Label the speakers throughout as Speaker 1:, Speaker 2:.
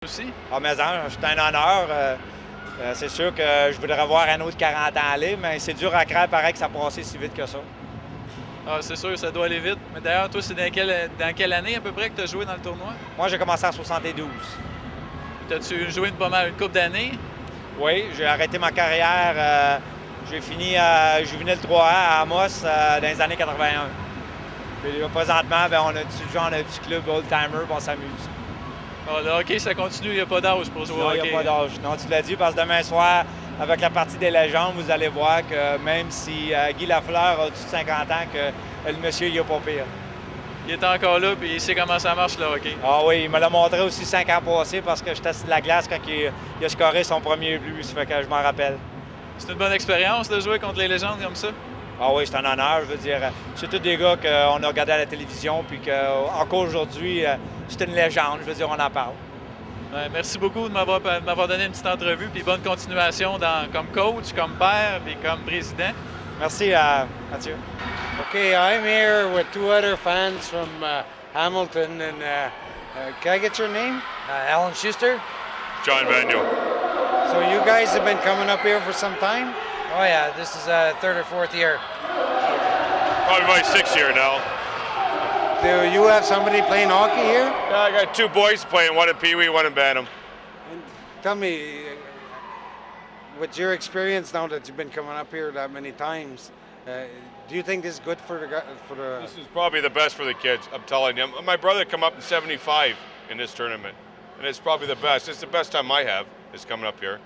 Speaker 1: Aussi.
Speaker 2: Ah, mais c'est un honneur. C'est sûr que je voudrais voir un autre 40 ans aller, mais c'est dur à croire, pareil, que ça passait si vite que ça.
Speaker 1: Ah, c'est sûr, ça doit aller vite. Mais d'ailleurs, toi, c'est dans quelle année à peu près que tu as joué dans le tournoi?
Speaker 2: Moi, j'ai commencé en 72.
Speaker 1: T'as-tu joué une couple d'années?
Speaker 2: Oui, j'ai arrêté ma carrière. J'ai fini juvénile 3A à Amos dans les années 81. Puis là, présentement, on a un petit club old-timer, on s'amuse.
Speaker 1: Ah, le hockey, ça continue, il n'y a pas d'âge pour jouer au hockey.
Speaker 2: Non, il n'y a pas d'âge. Non, tu l'as dit, parce que demain soir, avec la partie des légendes, vous allez voir que même si Guy Lafleur a au-dessus de 50 ans, que le monsieur, il n'est pas pire.
Speaker 1: Il est encore là, puis il sait comment ça marche, le hockey.
Speaker 2: Ah oui, il me l'a montré aussi 5 ans passés, parce que j'étais sur la glace quand il a scoré son premier but, ça fait que je m'en rappelle.
Speaker 1: C'est une bonne expérience de jouer contre les légendes comme ça?
Speaker 2: Ah oui, c'est un honneur, je veux dire. C'est tous des gars qu'on a regardés à la télévision, puis qu'encore aujourd'hui, c'est une légende, je veux dire, on en parle.
Speaker 1: Ouais, merci beaucoup de m'avoir donné une petite entrevue, puis bonne continuation comme coach, comme père, puis comme président.
Speaker 2: Merci, Mathieu.
Speaker 3: Okay, I'm here with two other fans from Hamilton, and can I get your name?
Speaker 4: Alan Schuster.
Speaker 5: John Manuel.
Speaker 3: So you guys have been coming up here for some time?
Speaker 4: Oh yeah, this is third or fourth year.
Speaker 5: Probably my 6th year now.
Speaker 3: Do you have somebody playing hockey here?
Speaker 5: Yeah, I got 2 boys playing, one in Pee Wee, one in Bantam.
Speaker 3: And tell me, with your experience now that you've been coming up here that many times, do you think this is good for the?
Speaker 5: This is probably the best for the kids, I'm telling you. My brother come up in 75 in this tournament, and it's probably the best. It's the best time I have is coming up here,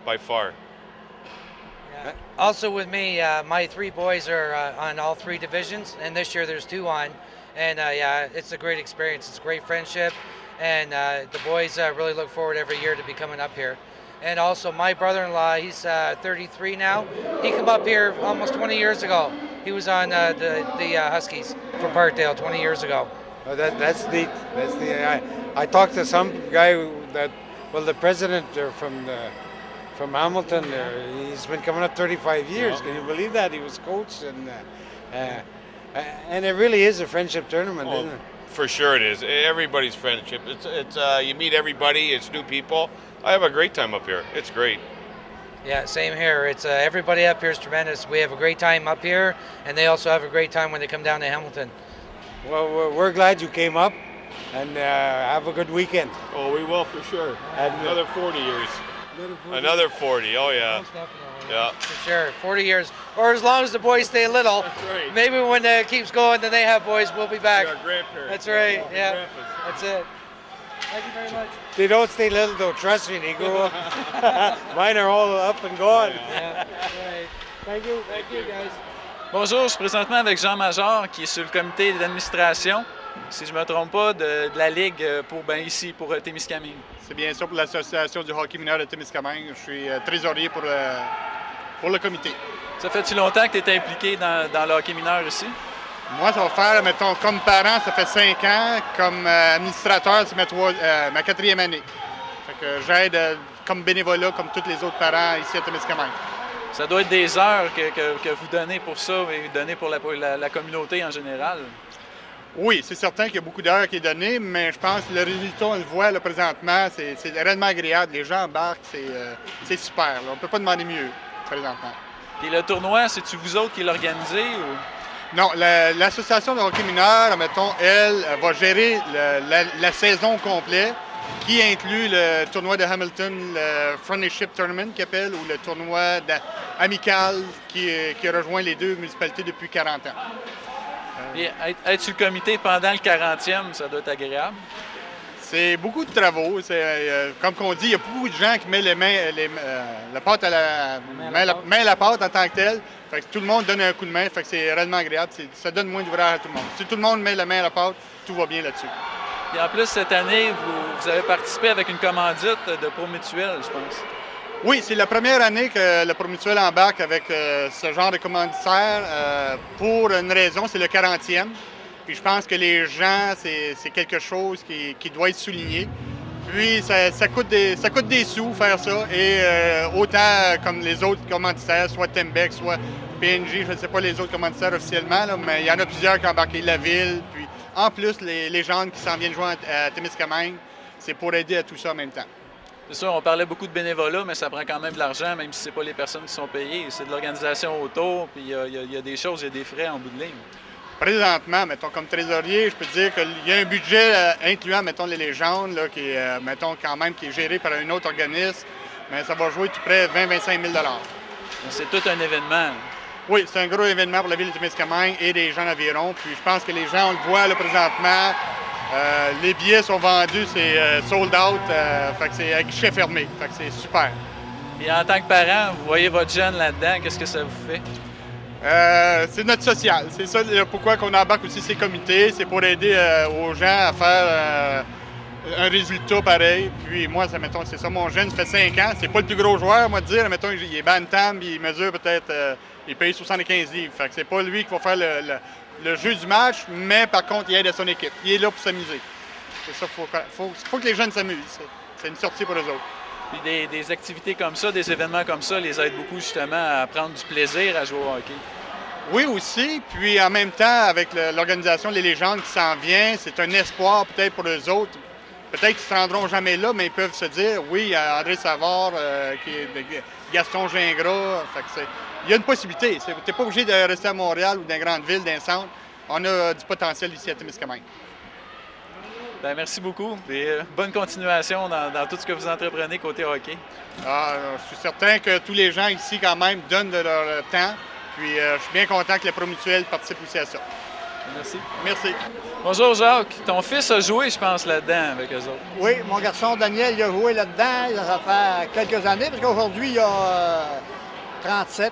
Speaker 5: by far.
Speaker 4: Yeah. Also with me, my 3 boys are on all 3 divisions, and this year there's 2 on. And yeah, it's a great experience. It's a great friendship, and the boys really look forward every year to be coming up here. And also my brother-in-law, he's 33 now. He came up here almost 20 years ago. He was on the Huskies from Parkdale 20 years ago.
Speaker 3: Oh, that's neat. That's neat. I talked to some guy the president from Hamilton. He's been coming up 35 years. Can you believe that? He was coach, and it really is a friendship tournament, isn't it?
Speaker 5: For sure it is. Everybody's friendship. It's you meet everybody. It's new people. I have a great time up here. It's great.
Speaker 4: Yeah, same here. It's everybody up here is tremendous. We have a great time up here, and they also have a great time when they come down to Hamilton.
Speaker 3: Well, we're glad you came up, and have a good weekend.
Speaker 5: Oh, we will for sure.
Speaker 3: And,
Speaker 5: another 40 years. Another 40. Oh yeah.
Speaker 4: Most definitely.
Speaker 5: Yeah.
Speaker 4: For sure. 40 years, or as long as the boys stay little.
Speaker 5: That's right.
Speaker 4: Maybe when it keeps going, then they have boys, we'll be back.
Speaker 5: Our grandparents.
Speaker 4: That's right. Yeah.
Speaker 5: Grandpas.
Speaker 4: That's it. Thank you very much.
Speaker 3: They don't stay little though, trust me, they grow up. Mine are all up and gone.
Speaker 4: Yeah. Right.
Speaker 3: Thank you.
Speaker 4: Thank you, guys.
Speaker 1: Bonjour, je suis présentement avec Jean Major, qui est sur le comité d'administration, si je ne me trompe pas, de la Ligue ici pour Témiscamingue.
Speaker 6: C'est bien sûr pour l'Association du hockey mineur de Témiscamingue. Je suis trésorier pour le comité.
Speaker 1: Ça fait-tu longtemps que tu es impliqué dans le hockey mineur ici?
Speaker 6: Moi, ça va faire, mettons, comme parent, ça fait 5 ans. Comme administrateur, c'est ma 4e année. Fait que j'aide comme bénévolat, comme tous les autres parents ici à Témiscamingue.
Speaker 1: Ça doit être des heures que vous donnez pour ça et donnez pour la communauté en général.
Speaker 6: Oui, c'est certain qu'il y a beaucoup d'heures qui est donné, mais je pense que le résultat, on le voit là, présentement, c'est réellement agréable. Les gens embarquent, c'est super. Là. On ne peut pas demander mieux présentement.
Speaker 1: Et le tournoi, c'est-tu vous autres qui l'organisez? Ou?
Speaker 6: Non, l'association de hockey mineur, mettons, elle va gérer la saison complète, qui inclut le tournoi de Hamilton, le Friendship Tournament qu'il appelle, ou le tournoi amical qui rejoint les 2 municipalités depuis 40 ans.
Speaker 1: Et être sur le comité pendant le 40e, ça doit être agréable?
Speaker 6: C'est beaucoup de travaux. Comme on dit, il y a beaucoup de gens qui mettent la pâte à la pâte en tant que telle. Fait que tout le monde donne un coup de main. Fait que c'est réellement agréable. Ça donne moins d'ouvrage à tout le monde. Si tout le monde met la main à la pâte, tout va bien là-dessus.
Speaker 1: Et en plus, cette année, vous avez participé avec une commandite de Promutuelle, je pense.
Speaker 6: Oui, c'est la première année que le Promutuel embarque avec ce genre de commanditaire pour une raison, c'est le 40e. Puis je pense que les gens, c'est quelque chose qui doit être souligné. Puis ça coûte des sous faire ça. Et autant comme les autres commanditaires, soit Tembec, soit PNJ, je ne sais pas les autres commanditaires officiellement, là, mais il y en a plusieurs qui ont embarqué la ville. Puis en plus, les gens qui s'en viennent jouer à Témiscamingue, c'est pour aider à tout ça en même temps.
Speaker 1: C'est sûr, on parlait beaucoup de bénévolat, mais ça prend quand même de l'argent, même si c'est pas les personnes qui sont payées. C'est de l'organisation autour, puis il y a des choses, il y a des frais en bout de ligne.
Speaker 6: Présentement, mettons, comme trésorier, je peux dire qu'il y a un budget incluant, mettons, les légendes, là, qui est, mettons, quand même, qui est géré par un autre organisme, mais ça va jouer tout près de 20-25 000 $.
Speaker 1: C'est tout un événement.
Speaker 6: Oui, c'est un gros événement pour la ville de Témiscamingue et les gens environ. Puis je pense que les gens, on le voit là, présentement, les billets sont vendus, c'est sold out, fait que c'est à guichet fermé, fait que c'est super.
Speaker 1: Et en tant que parent, vous voyez votre jeune là-dedans, qu'est-ce que ça vous fait?
Speaker 6: C'est notre social. C'est ça pourquoi on embarque aussi ces comités. C'est pour aider aux gens à faire un résultat pareil. Puis moi, mettons, c'est ça, mon jeune, ça fait 5 ans. C'est pas le plus gros joueur, moi, de dire. Mettons, il est bantam, il mesure peut-être, il paye 75 livres. Fait que c'est pas lui qui va faire le jeu du match, mais par contre, il aide à son équipe. Il est là pour s'amuser. C'est ça, faut que les jeunes s'amusent. C'est une sortie pour eux autres.
Speaker 1: Puis des activités comme ça, des événements comme ça, les aident beaucoup justement à prendre du plaisir à jouer au hockey.
Speaker 6: Oui, aussi. Puis en même temps, avec l'organisation Les Légendes qui s'en vient, c'est un espoir peut-être pour eux autres. Peut-être qu'ils ne se rendront jamais là, mais ils peuvent se dire, oui, André Savard, Gaston Gingras. Il y a une possibilité. Tu n'es pas obligé de rester à Montréal ou dans une grande ville, dans un centre. On a du potentiel ici à Témiscamingue.
Speaker 1: Bien, merci beaucoup. Et bonne continuation dans tout ce que vous entreprenez côté hockey.
Speaker 6: Je suis certain que tous les gens ici, quand même, donnent de leur temps. Puis je suis bien content que la Promutuelle participe aussi à ça.
Speaker 1: Merci.
Speaker 6: Merci.
Speaker 1: Bonjour Jacques. Ton fils a joué, je pense, là-dedans avec eux autres.
Speaker 7: Oui, mon garçon Daniel, il a joué là-dedans. Ça fait quelques années, parce qu'aujourd'hui, il a 36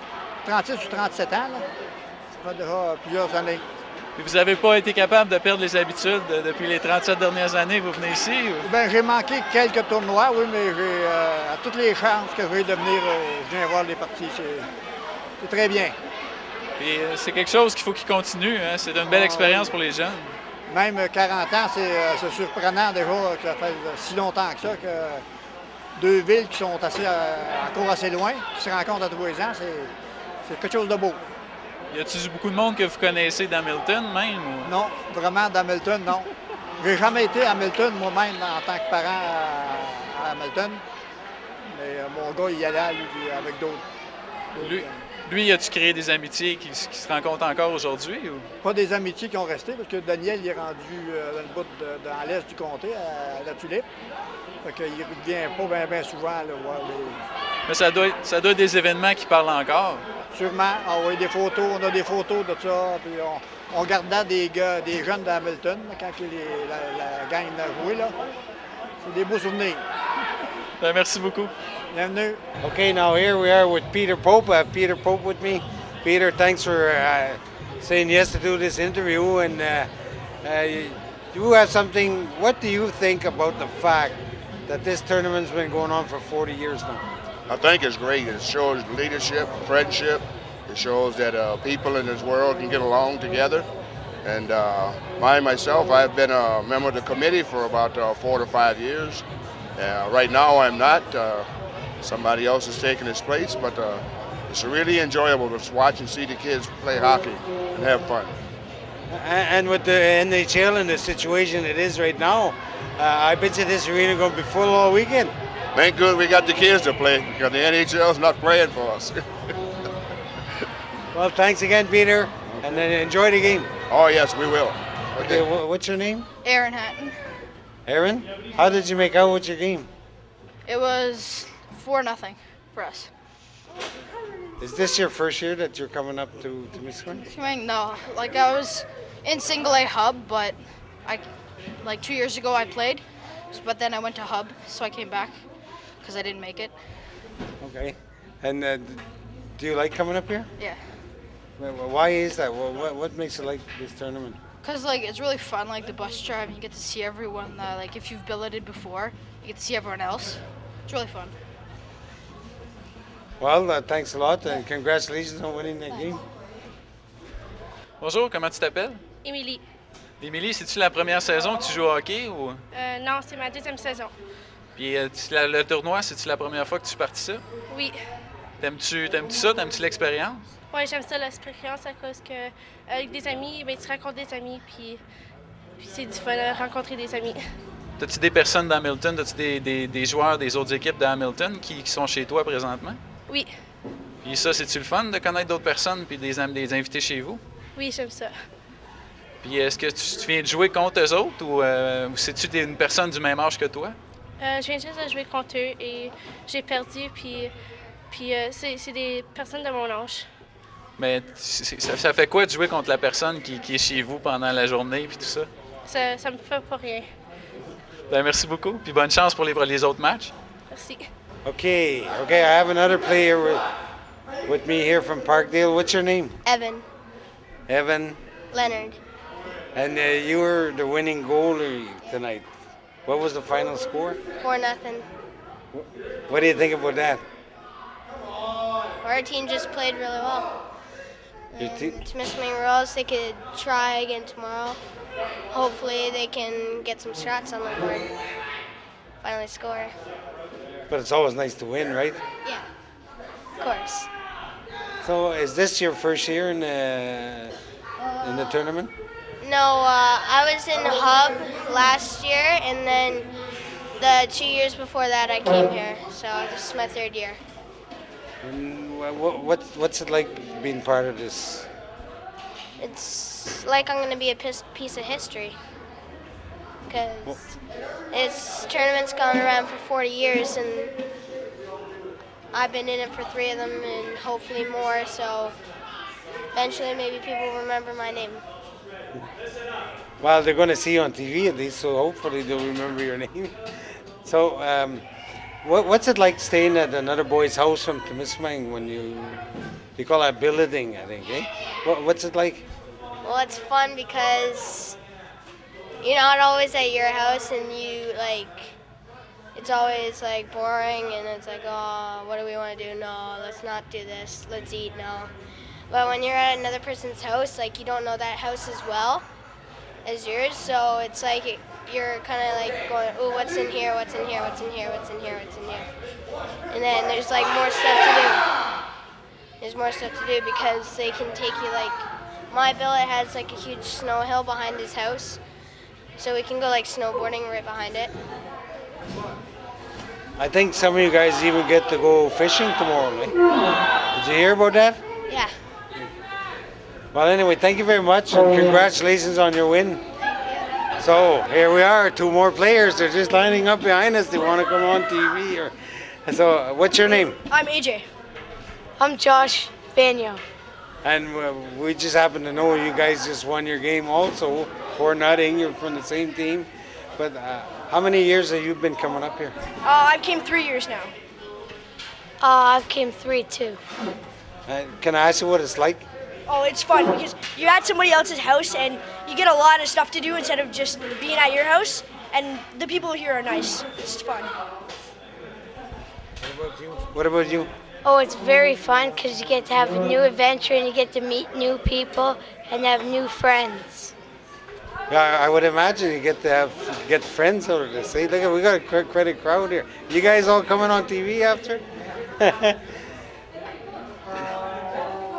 Speaker 7: ou 37 ans. Là. Ça fait déjà plusieurs années.
Speaker 1: Puis vous n'avez pas été capable de perdre les habitudes depuis les 37 dernières années que vous venez ici? Ou?
Speaker 7: Bien, j'ai manqué quelques tournois, oui, mais j'ai à toutes les chances que j'ai de venir, je viens voir les parties. C'est très bien.
Speaker 1: Et c'est quelque chose qu'il faut qu'il continue. Hein? C'est une belle expérience pour les jeunes.
Speaker 7: Même 40 ans, c'est surprenant déjà que ça fait si longtemps que ça, que deux villes qui sont encore assez loin, qui se rencontrent à tous les ans, c'est quelque chose de beau.
Speaker 1: Y a-t-il beaucoup de monde que vous connaissez d'Hamilton même? Ou?
Speaker 7: Non, vraiment d'Hamilton, non. J'ai jamais été à Hamilton moi-même en tant que parent à Hamilton. Mais mon gars, il y allait lui, avec d'autres.
Speaker 1: Lui, as-tu créé des amitiés qui se rencontrent encore aujourd'hui? Ou?
Speaker 7: Pas des amitiés qui ont resté, parce que Daniel il est rendu dans le bout dans l'est du comté, à la Tulipe. Fait qu'il revient pas bien souvent là, voir les...
Speaker 1: Mais ça doit être des événements qui parlent encore.
Speaker 7: Sûrement. On a des photos, on a des photos de ça. Puis on regardait des jeunes d'Hamilton quand la gang a joué. Là. C'est des beaux souvenirs.
Speaker 1: Ben, merci beaucoup.
Speaker 7: Bienvenue.
Speaker 3: Okay, now here we are with Peter Pope. I have Peter Pope with me. Peter, thanks for saying yes to do this interview. And you have something. What do you think about the fact that this tournament's been going on for 40 years now?
Speaker 8: I think it's great. It shows leadership, friendship. It shows that people in this world can get along together. And myself, I've been a member of the committee for about 4 to 5 years. Right now, I'm not. Somebody else is taking his place, but it's really enjoyable to watch and see the kids play hockey and have fun.
Speaker 3: And with the NHL and the situation it is right now, I bet you this arena going to be full all weekend.
Speaker 8: Thank good we got the kids to play because the NHL is not playing for us.
Speaker 3: Well, thanks again, Peter, and then enjoy the game.
Speaker 8: Oh, yes, we will.
Speaker 3: Okay, what's your name?
Speaker 9: Aaron Hatton.
Speaker 3: Aaron? How did you make out with your game?
Speaker 9: It was 4-0 for us.
Speaker 3: Is this your first year that you're coming up to Michigan?
Speaker 9: No, I was in single A hub, but 2 years ago I played, but then I went to hub, so I came back because I didn't make it.
Speaker 3: Okay. And do you like coming up here?
Speaker 9: Yeah.
Speaker 3: Why is that? What makes you like this tournament?
Speaker 9: Because it's really fun, the bus drive, and you get to see everyone. If you've billeted before, you get to see everyone else. It's really fun.
Speaker 3: Well, thanks a lot, and congratulations on winning that game.
Speaker 1: Bonjour, comment tu t'appelles?
Speaker 10: Émilie.
Speaker 1: Émilie, c'est-tu la première saison que tu joues au hockey? Ou?
Speaker 10: Non, c'est ma deuxième saison.
Speaker 1: Puis le tournoi, c'est-tu la première fois que tu participes?
Speaker 10: Oui.
Speaker 1: T'aimes-tu ça? T'aimes-tu l'expérience?
Speaker 10: Oui, j'aime ça, l'expérience, à cause que avec des amis, tu rencontres des amis, puis c'est du fun de rencontrer des amis.
Speaker 1: As-tu des personnes d'Hamilton, as-tu des joueurs des autres équipes de Hamilton qui sont chez toi présentement?
Speaker 10: Oui.
Speaker 1: Puis ça, c'est-tu le fun de connaître d'autres personnes puis des invités chez vous?
Speaker 10: Oui, j'aime ça.
Speaker 1: Puis est-ce que tu viens de jouer contre eux autres ou c'est-tu une personne du même âge que toi?
Speaker 10: Je viens juste de jouer contre eux et j'ai perdu, puis c'est des personnes de mon âge.
Speaker 1: Mais ça fait quoi de jouer contre la personne qui est chez vous pendant la journée puis tout ça?
Speaker 10: Ça me fait pas rien.
Speaker 1: Ben merci beaucoup, puis bonne chance pour les autres matchs.
Speaker 10: Merci.
Speaker 3: Okay, I have another player with me here from Parkdale. What's your name?
Speaker 11: Evan
Speaker 3: Evan.
Speaker 11: Leonard.
Speaker 3: And you were the winning goalie tonight. What was the final score?
Speaker 11: 4-0.
Speaker 3: What do you think about that?
Speaker 11: Our team just played really well.
Speaker 3: Your team?
Speaker 11: To miss many rules, they could try again tomorrow. Hopefully they can get some shots on the board. Finally score.
Speaker 3: But it's always nice to win, right?
Speaker 11: Yeah, of course.
Speaker 3: So is this your first year in the tournament?
Speaker 11: No, I was in Hub last year, and then the 2 years before that I came here. So this is my third year.
Speaker 3: And what's it like being part of this?
Speaker 11: It's like I'm going to be a piece of history. Because this tournament's gone around for 40 years, and I've been in it for 3 of them, and hopefully more. So eventually maybe people will remember my name.
Speaker 3: Well, they're going to see you on TV at least, so hopefully they'll remember your name. So, what's it like staying at another boy's house from Temiskaming when you call that billeting, I think, eh? What's it like?
Speaker 11: Well, it's fun because you're not always at your house, and it's always like boring, and it's like, oh, what do we want to do? No, let's not do this. Let's eat. No. But when you're at another person's house, like you don't know that house as well as yours, so it's like you're kind of like going, oh, what's in here? What's in here? What's in here? What's in here? What's in here? And then there's like more stuff to do. There's more stuff to do because they can take you like, my billet has like a huge snow hill behind his house, so we can go like snowboarding right behind it.
Speaker 3: I think some of you guys even get to go fishing tomorrow, right? Did you hear about that?
Speaker 11: Yeah.
Speaker 3: Well, anyway, thank you very much, and congratulations on your win. So here we are, 2 more players. They're just lining up behind us. They want to come on TV. So, what's your name?
Speaker 12: I'm AJ.
Speaker 13: I'm Josh Banyo.
Speaker 3: And we just happen to know you guys just won your game also, 4-0. You're from the same team. But how many years have you been coming up here?
Speaker 12: I've came 3 years now.
Speaker 13: I've came 3 too.
Speaker 3: Can I ask you what it's like?
Speaker 12: Oh, it's fun because you're at somebody else's house and you get a lot of stuff to do instead of just being at your house. And the people here are nice. It's fun.
Speaker 3: What about you?
Speaker 13: Oh, it's very fun because you get to have a new adventure and you get to meet new people and have new friends.
Speaker 3: Yeah, I would imagine you get to get friends out of this. See, look, we got a credit crowd here. You guys all coming on TV after?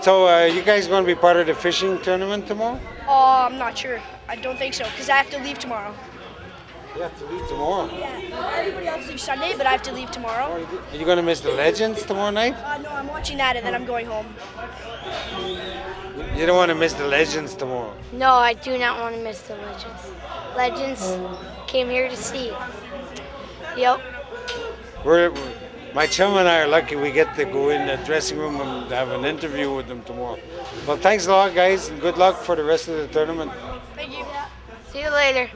Speaker 3: So, you guys going to be part of the fishing tournament tomorrow?
Speaker 12: I'm not sure. I don't think so because I have to leave tomorrow.
Speaker 3: You have to leave tomorrow?
Speaker 12: Yeah, everybody else leaves Sunday, but I have to leave tomorrow.
Speaker 3: Are you going to miss the Legends tomorrow night?
Speaker 12: No, I'm watching that and then I'm going home.
Speaker 3: You don't want to miss the Legends tomorrow?
Speaker 13: No, I do not want to miss the Legends. Legends came here to see. Yep.
Speaker 3: My chum and I are lucky we get to go in the dressing room and have an interview with them tomorrow. Well, thanks a lot, guys, and good luck for the rest of the tournament.
Speaker 12: Thank you.
Speaker 13: See you later.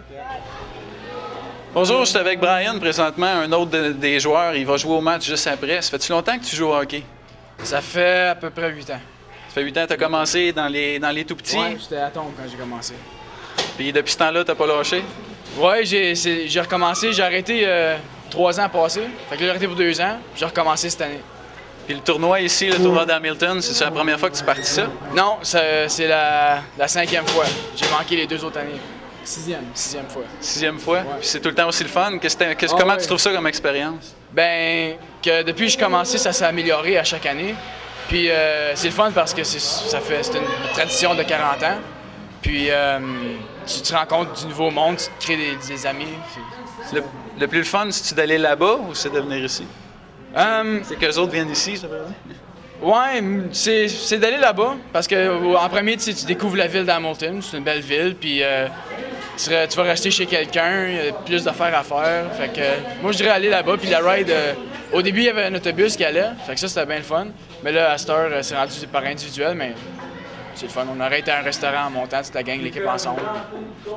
Speaker 1: Bonjour, je suis avec Brian présentement, un autre des joueurs. Il va jouer au match juste après. Ça fait-tu longtemps que tu joues au hockey?
Speaker 14: Ça fait à peu près 8 ans.
Speaker 1: Ça fait 8 ans que tu as commencé dans les tout-petits?
Speaker 14: Ouais, j'étais à Tombe quand j'ai commencé.
Speaker 1: Puis depuis ce temps-là, tu n'as pas lâché?
Speaker 14: Ouais, j'ai recommencé. J'ai arrêté 3 ans passés. Fait que là, j'ai arrêté pour 2 ans. Puis j'ai recommencé cette année.
Speaker 1: Puis le tournoi ici, le tournoi d'Hamilton, c'est la première fois que tu partis ça?
Speaker 14: Non, c'est la 5e fois. J'ai manqué les 2 autres années. 6e fois.
Speaker 1: 6e fois? Ouais. Puis c'est tout le temps aussi le fun? Comment tu trouves ça comme expérience?
Speaker 14: Ben, que depuis que j'ai commencé, ça s'est amélioré à chaque année. Puis c'est le fun parce que c'est une tradition de 40 ans. Puis tu te rencontres du nouveau monde, tu te crées des amis. Puis
Speaker 1: Le plus fun, c'est-tu d'aller là-bas ou c'est de venir ici? C'est qu'eux autres viennent ici, ça veut dire?
Speaker 14: Ouais, c'est d'aller là-bas parce que en premier, tu découvres la ville d'Hamilton. C'est une belle ville, puis tu vas rester chez quelqu'un, il y a plus d'affaires à faire. Fait que moi, je dirais aller là-bas. Puis la ride, au début, il y avait un autobus qui allait, fait que ça, c'était bien le fun. Mais là, à cette heure, c'est rendu par individuel, mais c'est le fun. On aurait été à un restaurant en montant, toute la gang, l'équipe ensemble.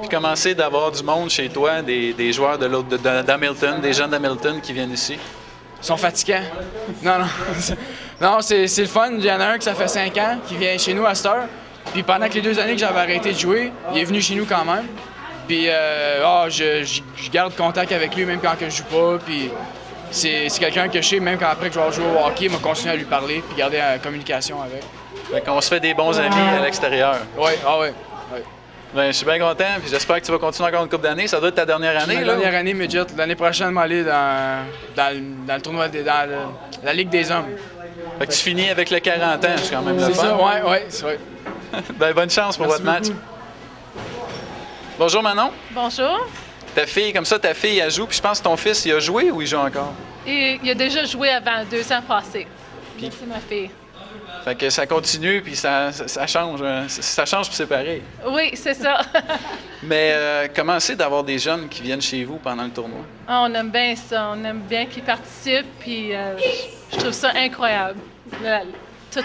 Speaker 1: Puis commencer d'avoir du monde chez toi, des joueurs d'Hamilton, des gens d'Hamilton qui viennent ici.
Speaker 14: Ils sont fatigants. Non. Non, c'est le fun. Il y en a un qui ça fait 5 ans, qui vient chez nous à cette heure. Puis pendant que les 2 années que j'avais arrêté de jouer, il est venu chez nous quand même. Puis je garde contact avec lui même quand que je joue pas. Puis c'est quelqu'un que je sais, même quand après que je vais jouer au hockey, il m'a continué à lui parler puis garder en communication avec.
Speaker 1: Fait qu'on se fait des bons amis à l'extérieur.
Speaker 14: Oui.
Speaker 1: Ben, je suis bien content, puis j'espère que tu vas continuer encore une couple d'années. Ça doit être ta dernière année,
Speaker 14: Ma dernière année, midget. L'année prochaine, je vais aller dans le tournoi, dans la Ligue des hommes.
Speaker 1: Fait que tu finis avec le 40 ans, c'est quand même le fun.
Speaker 14: C'est ça, ouais.
Speaker 1: Ben, bonne chance pour votre match. Bonjour Manon.
Speaker 15: Bonjour.
Speaker 1: Ta fille, elle joue, puis je pense que ton fils, il a joué ou il joue encore?
Speaker 15: Il a déjà joué avant 2 ans passés.
Speaker 1: Puis
Speaker 15: c'est ma fille.
Speaker 1: Fait que ça continue, puis ça change. Ça change, puis c'est pareil.
Speaker 15: Oui, c'est ça.
Speaker 1: Mais comment c'est d'avoir des jeunes qui viennent chez vous pendant le tournoi?
Speaker 15: On aime bien ça. On aime bien qu'ils participent, puis je trouve ça incroyable. Toute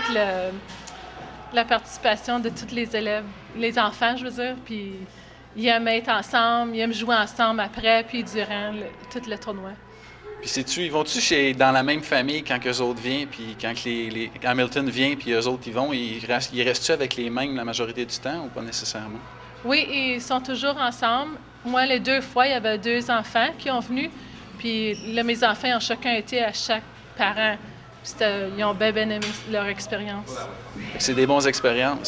Speaker 15: la participation de tous les élèves, les enfants, je veux dire, puis ils aiment être ensemble, ils aiment jouer ensemble après, puis durant tout le tournoi.
Speaker 1: Puis ils vont-tu dans la même famille quand eux autres viennent, puis quand les Hamilton vient, puis eux autres ils vont, ils restent-tu avec les mêmes la majorité du temps ou pas nécessairement?
Speaker 15: Oui, ils sont toujours ensemble. Moi, les 2 fois, il y avait 2 enfants qui ont venu, puis là, mes enfants ont chacun été à chaque parent. Ils ont bien aimé leur expérience.
Speaker 1: C'est des bonnes expériences.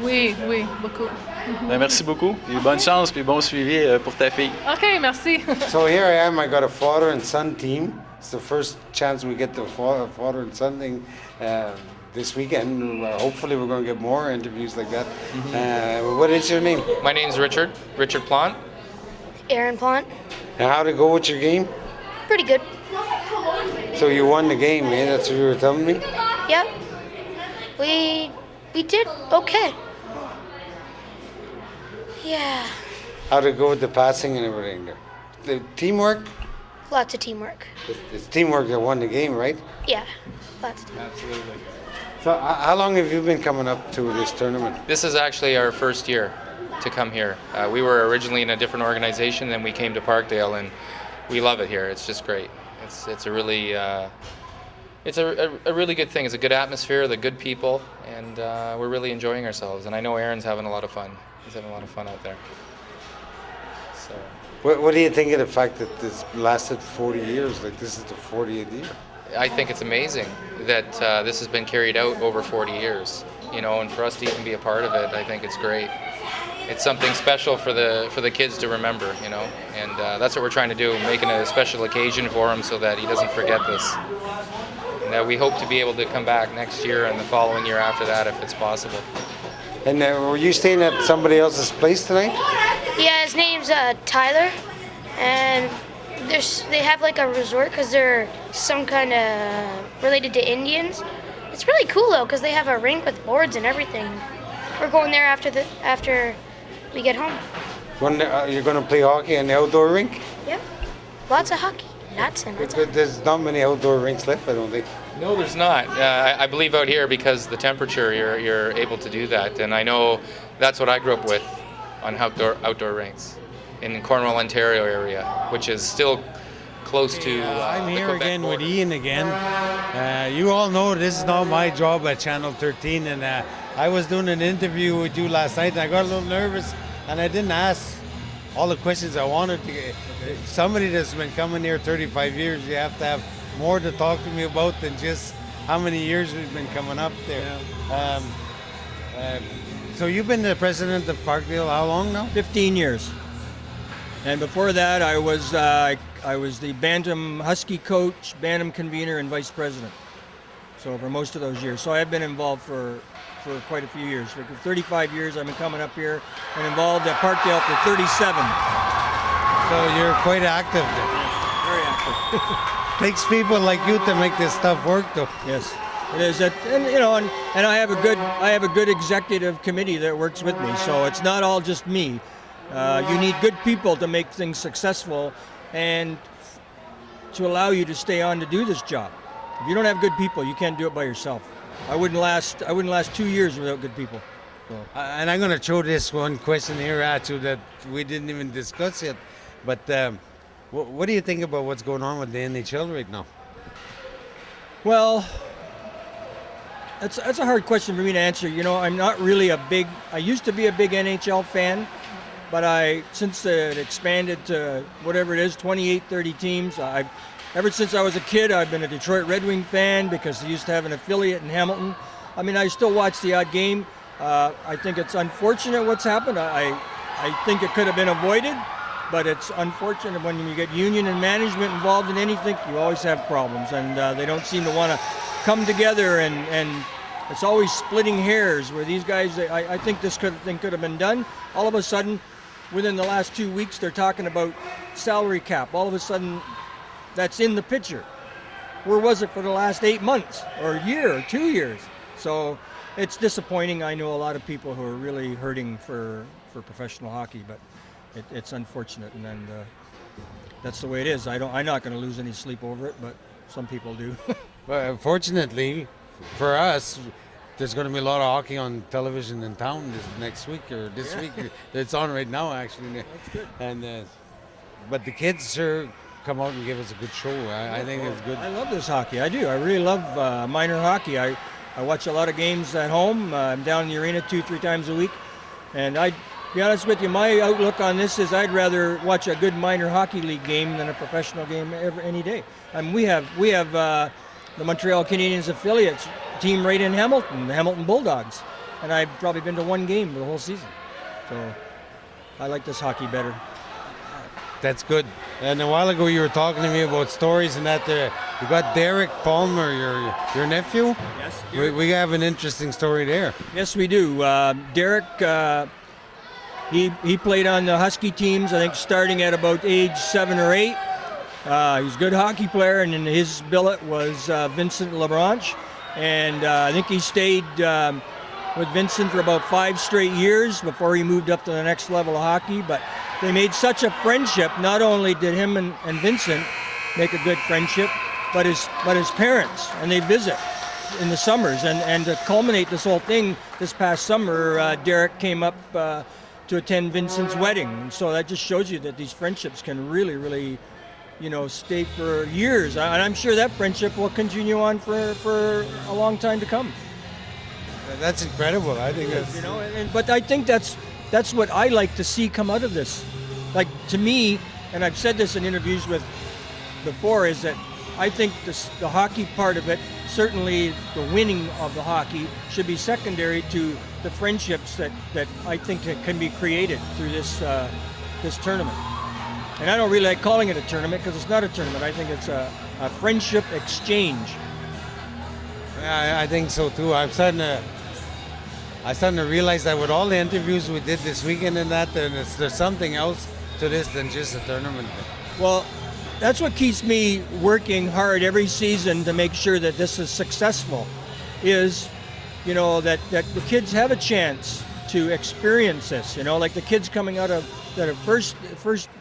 Speaker 15: Oui, beaucoup.
Speaker 1: Ben, merci beaucoup. Puis bonne chance, puis bon suivi pour ta fille.
Speaker 15: OK, merci.
Speaker 3: So here I am. I got a father and son team. It's the first chance we get the father and son thing this weekend. Hopefully we're going to get more interviews like that. What is your name?
Speaker 16: My name's Richard Plant.
Speaker 12: Aaron Plant.
Speaker 3: And how'd it go with your game?
Speaker 12: Pretty good.
Speaker 3: So you won the game, eh? That's what you were telling me?
Speaker 12: Yep. We did okay. Yeah.
Speaker 3: How'd it go with the passing and everything there? The teamwork?
Speaker 12: Lots of teamwork.
Speaker 3: It's teamwork that won the game, right?
Speaker 12: Yeah. Lots of teamwork.
Speaker 3: Absolutely. So how long have you been coming up to this tournament?
Speaker 16: This is actually our first year to come here. We were originally in a different organization, then we came to Parkdale, and we love it here. It's just great. It's a really it's a really good thing. It's a good atmosphere, the good people, and we're really enjoying ourselves. And I know Aaron's having a lot of fun. He's having a lot of fun out there. So.
Speaker 3: What do you think of the fact that this lasted 40 years? Like this is the 40th year.
Speaker 16: I think it's amazing that this has been carried out over 40 years. And for us to even be a part of it, I think it's great. It's something special for the kids to remember, and that's what we're trying to do, making a special occasion for him so that he doesn't forget this. And we hope to be able to come back next year and the following year after that if it's possible.
Speaker 3: And were you staying at somebody else's place tonight?
Speaker 12: Yeah, his name's Tyler, and they have like a resort because they're some kind of related to Indians. It's really cool though because they have a rink with boards and everything. We're going there after we get home.
Speaker 3: You're going to play hockey in the outdoor rink?
Speaker 12: Yep. Lots of hockey. Lots and lots.
Speaker 3: There's not many outdoor rinks left, I don't think.
Speaker 16: No, there's not. I believe out here because the temperature, you're able to do that. And I know that's what I grew up with on outdoor rinks in Cornwall, Ontario area, which is still close to
Speaker 17: I'm here
Speaker 16: Quebec
Speaker 17: again
Speaker 16: border.
Speaker 17: with Ian again. You all know this is not my job at Channel 13, and I was doing an interview with you last night, and I got a little nervous, and I didn't ask all the questions I wanted to get. Somebody that's been coming here 35 years, you have to have more to talk to me about than just how many years we've been coming up there. So you've been the president of Parkdale how long now?
Speaker 18: 15 years. And before that, I was the Bantam Husky coach, Bantam convener, and vice president. So for most of those years. So I've been involved for quite a few years. For 35 years, I've been coming up here and involved at Parkdale for 37.
Speaker 3: So you're quite active then.
Speaker 18: Very active.
Speaker 3: Takes people like you to make this stuff work, though.
Speaker 18: Yes, it is. And I have a good executive committee that works with me. So it's not all just me. You need good people to make things successful, and to allow you to stay on to do this job. If you don't have good people, you can't do it by yourself. I wouldn't last 2 years without good people. So.
Speaker 3: And I'm going to throw this one question here at you that we didn't even discuss yet. But what do you think about what's going on with the NHL right now?
Speaker 18: Well, that's a hard question for me to answer. I'm not really I used to be a big NHL fan, but since it expanded to whatever it is, 28, 30 teams, ever since I was a kid, I've been a Detroit Red Wing fan because they used to have an affiliate in Hamilton. I mean, I still watch the odd game. I think it's unfortunate what's happened. I think it could have been avoided, but it's unfortunate when you get union and management involved in anything, you always have problems, and they don't seem to want to come together, and it's always splitting hairs where these guys, I think this could have been done. All of a sudden, within the last 2 weeks, they're talking about salary cap. All of a sudden, that's in the picture. Where was it for the last 8 months or a year or 2 years? So it's disappointing. I know a lot of people who are really hurting for professional hockey, but it's unfortunate, and that's the way it is. I'm not going to lose any sleep over it, but some people do.
Speaker 3: Well, fortunately for us, there's going to be a lot of hockey on television in town next week or this week. It's on right now, actually.
Speaker 18: That's good.
Speaker 3: And but the kids sure come out and give us a good show. I think it's good.
Speaker 18: I love this hockey. I do. I really love minor hockey. I watch a lot of games at home. I'm down in the arena 2-3 times a week. And I'd be honest with you, my outlook on this is I'd rather watch a good minor hockey league game than a professional game any day. We have the Montreal Canadiens affiliates team right in Hamilton, the Hamilton Bulldogs. And I've probably been to one game the whole season. So I like this hockey better.
Speaker 3: That's good. And a while ago you were talking to me about stories and that you got Derek Palmer, your nephew?
Speaker 18: Yes.
Speaker 3: We have an interesting story there.
Speaker 18: Yes, we do. Derek, he played on the Husky teams, I think starting at about age 7 or 8. He's a good hockey player, and in his billet was Vincent Lebranche. And I think he stayed with Vincent for about 5 straight years before he moved up to the next level of hockey. But they made such a friendship. Not only did him and Vincent make a good friendship, but his parents, and they visit in the summers. And to culminate this whole thing, this past summer, Derek came up to attend Vincent's wedding. And so that just shows you that these friendships can really, really, stay for years. And I'm sure that friendship will continue on for a long time to come.
Speaker 3: That's incredible. I think that's...
Speaker 18: But I think that's what I like to see come out of this. Like, to me, and I've said this in interviews before, is that I think the hockey part of it, certainly the winning of the hockey, should be secondary to the friendships that I think can be created through this tournament. And I don't really like calling it a tournament because it's not a tournament. I think it's a friendship exchange.
Speaker 3: Yeah, I think so too. I'm starting to realize that with all the interviews we did this weekend and that, there's something else to this than just a tournament.
Speaker 18: Well, that's what keeps me working hard every season to make sure that this is successful, is, that the kids have a chance to experience this, like the kids coming out of that are first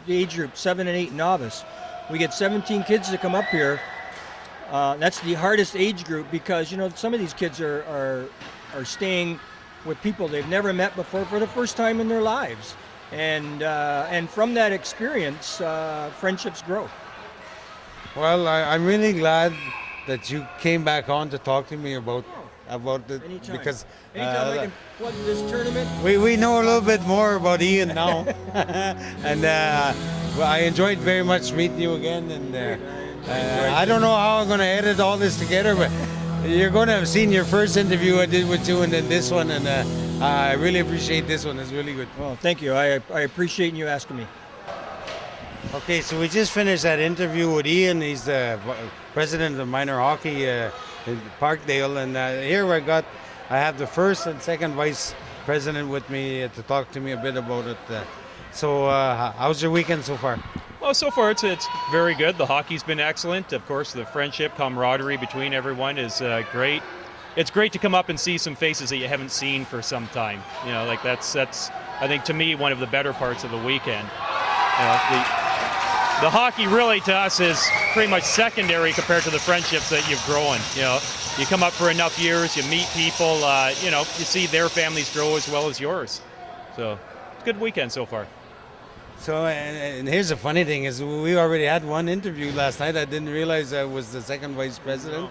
Speaker 18: age group, 7 and 8 novice. We get 17 kids to come up here. That's the hardest age group because, some of these kids are staying with people they've never met before for the first time in their lives. And from that experience, friendships grow.
Speaker 3: Well, I'm really glad that you came back on to talk to me about it.
Speaker 18: Anytime.
Speaker 3: Because
Speaker 18: anytime I can plug this tournament.
Speaker 3: We know a little bit more about Ian now. And I enjoyed very much meeting you again. And I don't know how I'm going to edit all this together, but you're going to have seen your first interview I did with you and then this one. And I really appreciate this one. It's really good.
Speaker 18: Well, thank you. I appreciate you asking me.
Speaker 3: Okay, so we just finished that interview with Ian. He's the president of minor hockey in Parkdale. And here I have the first and second vice president with me to talk to me a bit about it. So how's your weekend so far?
Speaker 19: Well, so far it's very good. The hockey's been excellent. Of course, the friendship, camaraderie between everyone is great. It's great to come up and see some faces that you haven't seen for some time. You know, like that's I think to me one of the better parts of the weekend. You know, the hockey really to us is pretty much secondary compared to the friendships that you've grown. You know, you come up for enough years, you meet people. You know, you see their families grow as well as yours. So, good weekend so far.
Speaker 3: So, and here's the funny thing is we already had one interview last night. I didn't realize I was the second vice president,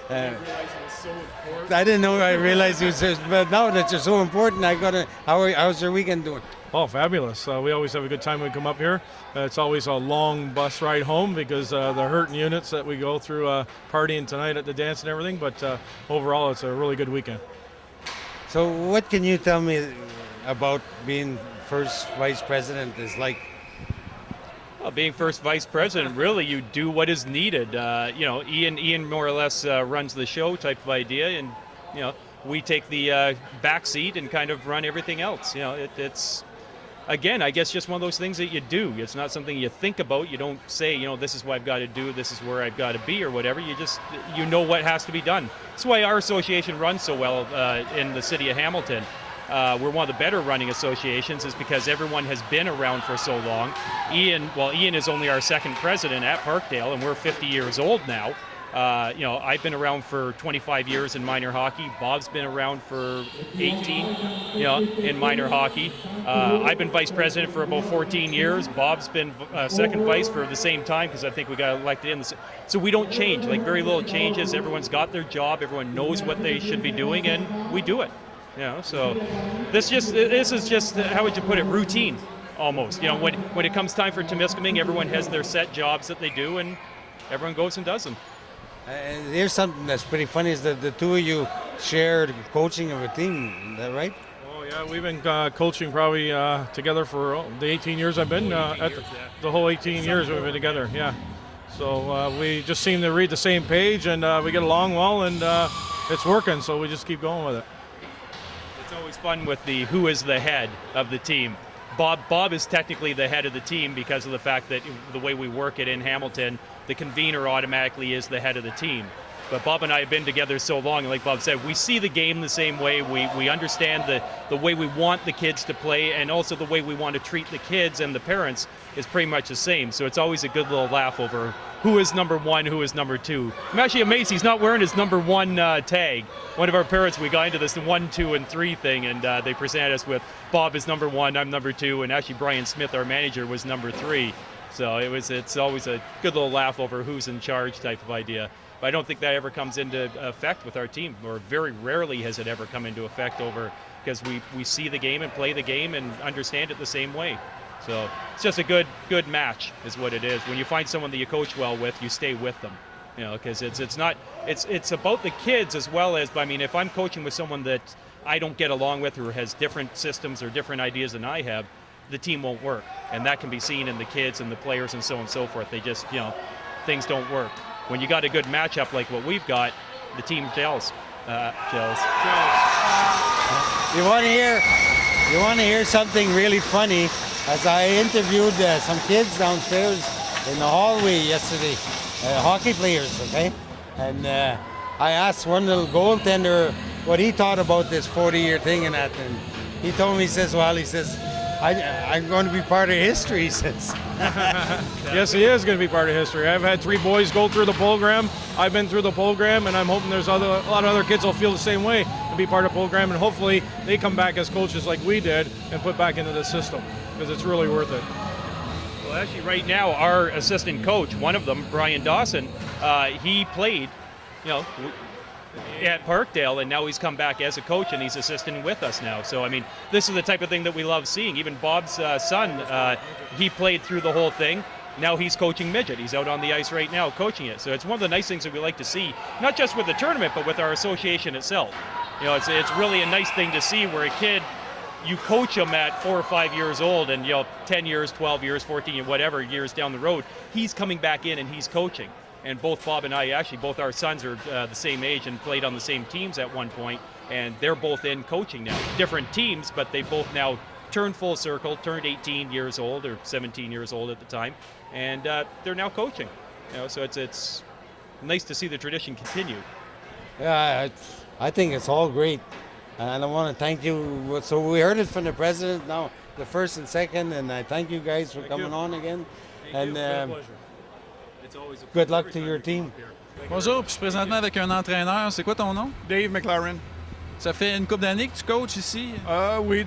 Speaker 3: I didn't know. I realized he was. But now that you're so important, I gotta. How's your weekend doing?
Speaker 20: Oh, fabulous! We always have a good time when we come up here. It's always a long bus ride home because the hurting units that we go through partying tonight at the dance and everything. But overall, it's a really good weekend.
Speaker 3: So, what can you tell me about being first vice president is like?
Speaker 19: Well, being first vice president, really, you do what is needed. You know, Ian more or less runs the show type of idea, and you know, we take the back seat and kind of run everything else. You know, it's again, I guess, just one of those things that you do. It's not something you think about. You don't say, you know, this is what I've got to do, this is where I've got to be, or whatever. You just, you know what has to be done. That's why our association runs so well in the city of Hamilton. We're one of the better running associations is because everyone has been around for so long. Ian is only our second president at Parkdale, and we're 50 years old now. You know, I've been around for 25 years in minor hockey. Bob's been around for 18, you know, in minor hockey. I've been vice president for about 14 years. Bob's been second vice for the same time because I think we got elected in the. So we don't change, like very little changes. Everyone's got their job. Everyone knows what they should be doing, and we do it. You know, so this is just how would you put it? Routine, almost. You know, when it comes time for Temiskaming, everyone has their set jobs that they do, and everyone goes and does them.
Speaker 3: Here's something that's pretty funny is that the two of you shared coaching of a team. Is that right?
Speaker 20: Oh yeah, we've been coaching probably together for the 18 years I've been the whole 18 years we've been together. Yeah, so we just seem to read the same page and we get along well, and it's working. So we just keep going with it.
Speaker 19: It's always fun with the who is the head of the team. Bob is technically the head of the team because of the fact that the way we work it in Hamilton, the convener automatically is the head of the team. But Bob and I have been together so long, and like Bob said, we see the game the same way. We understand the way we want the kids to play, and also the way we want to treat the kids and the parents is pretty much the same. So it's always a good little laugh over who is number one, who is number two. I'm actually amazed he's not wearing his number one tag. One of our parents, we got into this 1, 2, and 3 thing, and they presented us with Bob is number 1, I'm number 2, and actually Brian Smith, our manager, was number 3. So it's always a good little laugh over who's in charge type of idea. But I don't think that ever comes into effect with our team, or very rarely has it ever come into effect because we see the game and play the game and understand it the same way. So it's just a good match is what it is. When you find someone that you coach well with, you stay with them. You know, because it's about the kids as well as, I mean, if I'm coaching with someone that I don't get along with or has different systems or different ideas than I have, the team won't work. And that can be seen in the kids and the players and so on and so forth. They just, you know, things don't work. When you got a good matchup like what we've got, the team gels.
Speaker 3: You want to hear something really funny? As I interviewed some kids downstairs in the hallway yesterday, hockey players, okay? And I asked one little goaltender what he thought about this 40-year thing and that, and he told me, he says, I'm going to be part of history, he says.
Speaker 20: Yes, he is going to be part of history. I've had 3 boys go through the program. I've been through the program, and I'm hoping there's a lot of other kids will feel the same way and be part of the program, and hopefully they come back as coaches like we did and put back into the system, because it's really worth it.
Speaker 19: Well, actually, right now, our assistant coach, one of them, Brian Dawson, he played, you know, at Parkdale, and now he's come back as a coach and he's assisting with us now. So I mean, this is the type of thing that we love seeing. Even Bob's son, he played through the whole thing. Now he's coaching midget. He's out on the ice right now coaching it. So it's one of the nice things that we like to see, not just with the tournament, but with our association itself. You know, it's really a nice thing to see where a kid, you coach him at 4 or 5 years old, and 10 years, 12 years, 14, whatever years down the road, he's coming back in and he's coaching. And both Bob and I, actually, both our sons are the same age and played on the same teams at one point, and they're both in coaching now. Different teams, but they both now turned full circle, turned 18 years old or 17 years old at the time, and they're now coaching. So it's nice to see the tradition continue.
Speaker 3: Yeah, I think it's all great, and I want to thank you. So we heard it from the president now, the first and second, and I thank you guys for coming on again. And good luck to your team.
Speaker 21: Bonjour, puis je suis présentement avec un entraîneur. C'est quoi ton nom?
Speaker 22: Dave McLaren.
Speaker 21: Ça fait une couple d'années que tu coaches ici?
Speaker 22: Oui,